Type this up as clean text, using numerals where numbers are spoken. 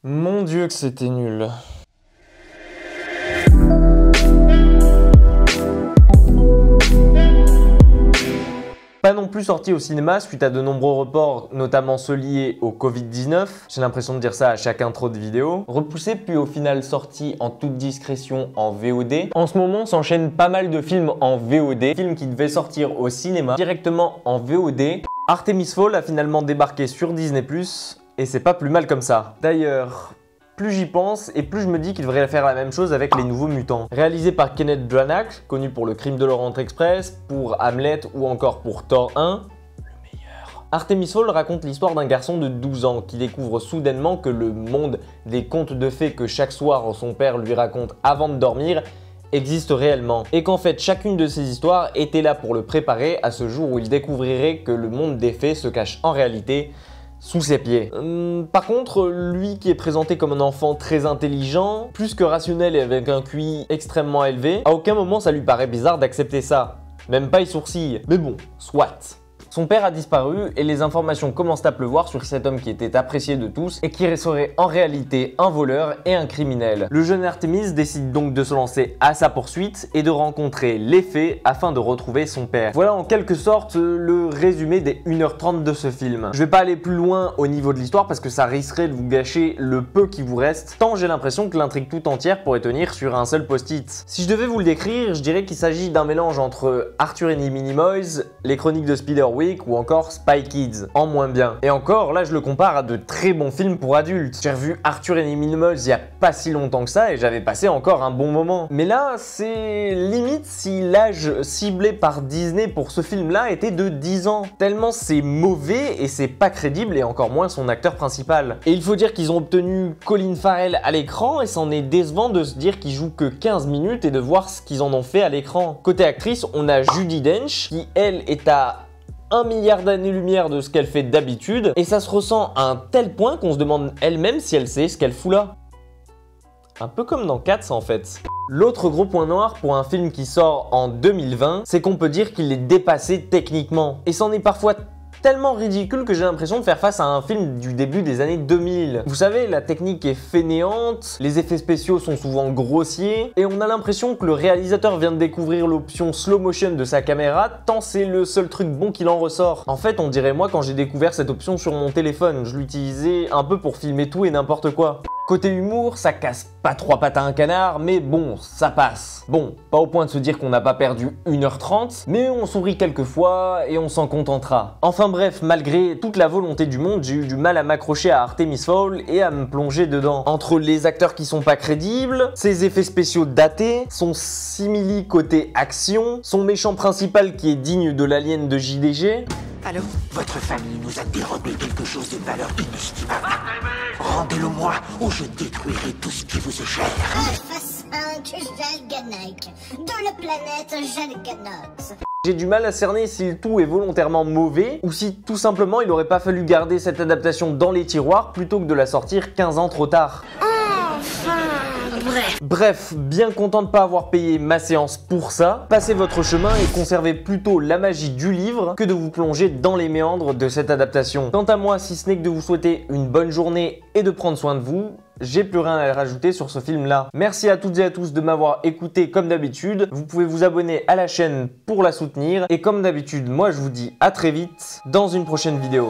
Mon Dieu que c'était nul. Pas non plus sorti au cinéma suite à de nombreux reports, notamment ceux liés au Covid-19. J'ai l'impression de dire ça à chaque intro de vidéo. Repoussé puis au final sorti en toute discrétion en VOD. En ce moment s'enchaînent pas mal de films en VOD. Films qui devaient sortir au cinéma directement en VOD. Artemis Fowl a finalement débarqué sur Disney+, et c'est pas plus mal comme ça. D'ailleurs, plus j'y pense et plus je me dis qu'il devrait faire la même chose avec Les Nouveaux Mutants. Réalisé par Kenneth Branagh, connu pour Le Crime de l'Orient Express, pour Hamlet ou encore pour Thor 1, le meilleur. Artemis Fowl raconte l'histoire d'un garçon de 12 ans qui découvre soudainement que le monde des contes de fées que chaque soir son père lui raconte avant de dormir existe réellement, et qu'en fait chacune de ces histoires était là pour le préparer à ce jour où il découvrirait que le monde des fées se cache en réalité sous ses pieds. Par contre, lui qui est présenté comme un enfant très intelligent, plus que rationnel et avec un QI extrêmement élevé, à aucun moment ça lui paraît bizarre d'accepter ça. Même pas il sourcille. Mais bon, soit. Son père a disparu et les informations commencent à pleuvoir sur cet homme qui était apprécié de tous et qui serait en réalité un voleur et un criminel. Le jeune Artemis décide donc de se lancer à sa poursuite et de rencontrer les fées afin de retrouver son père. Voilà en quelque sorte le résumé des 1h30 de ce film. Je vais pas aller plus loin au niveau de l'histoire parce que ça risquerait de vous gâcher le peu qui vous reste, tant j'ai l'impression que l'intrigue tout entière pourrait tenir sur un seul post-it. Si je devais vous le décrire, je dirais qu'il s'agit d'un mélange entre Arthur et les Minimoys, les chroniques de Spiderwick ou encore Spy Kids, en moins bien. Et encore, là je le compare à de très bons films pour adultes. J'ai revu Arthur et les Minimoys il y a pas si longtemps que ça et j'avais passé encore un bon moment. Mais là, c'est limite si l'âge ciblé par Disney pour ce film-là était de 10 ans. Tellement c'est mauvais et c'est pas crédible et encore moins son acteur principal. Et il faut dire qu'ils ont obtenu Colin Farrell à l'écran et c'en est décevant de se dire qu'il joue que 15 minutes et de voir ce qu'ils en ont fait à l'écran. Côté actrice, on a Judi Dench qui elle est à 1 milliard d'années-lumière de ce qu'elle fait d'habitude, et ça se ressent à un tel point qu'on se demande elle-même si elle sait ce qu'elle fout là. Un peu comme dans Cats en fait. L'autre gros point noir pour un film qui sort en 2020, c'est qu'on peut dire qu'il est dépassé techniquement. Et c'en est parfois tellement ridicule que j'ai l'impression de faire face à un film du début des années 2000. Vous savez, la technique est fainéante, les effets spéciaux sont souvent grossiers, et on a l'impression que le réalisateur vient de découvrir l'option slow motion de sa caméra, tant c'est le seul truc bon qu'il en ressort. En fait, on dirait moi quand j'ai découvert cette option sur mon téléphone, je l'utilisais un peu pour filmer tout et n'importe quoi. Côté humour, ça casse pas 3 pattes à un canard, mais bon, ça passe. Bon, pas au point de se dire qu'on n'a pas perdu 1h30, mais on sourit quelques fois et on s'en contentera. Enfin bref, malgré toute la volonté du monde, j'ai eu du mal à m'accrocher à Artemis Fowl et à me plonger dedans. Entre les acteurs qui sont pas crédibles, ses effets spéciaux datés, son simili côté action, son méchant principal qui est digne de l'alien de JDG. Allô? Votre famille nous a dérobé quelque chose d'une valeur inestimable. Rendez-le-moi ou je détruirai tout ce qui vous est cher. Alpha 5 Jalganak, de la planète Jalganox. J'ai du mal à cerner si le tout est volontairement mauvais ou si tout simplement il aurait pas fallu garder cette adaptation dans les tiroirs plutôt que de la sortir 15 ans trop tard. Bref, bien content de pas avoir payé ma séance pour ça. Passez votre chemin et conservez plutôt la magie du livre que de vous plonger dans les méandres de cette adaptation. Quant à moi, si ce n'est que de vous souhaiter une bonne journée et de prendre soin de vous, j'ai plus rien à rajouter sur ce film-là. Merci à toutes et à tous de m'avoir écouté comme d'habitude. Vous pouvez vous abonner à la chaîne pour la soutenir. Et comme d'habitude, moi je vous dis à très vite dans une prochaine vidéo.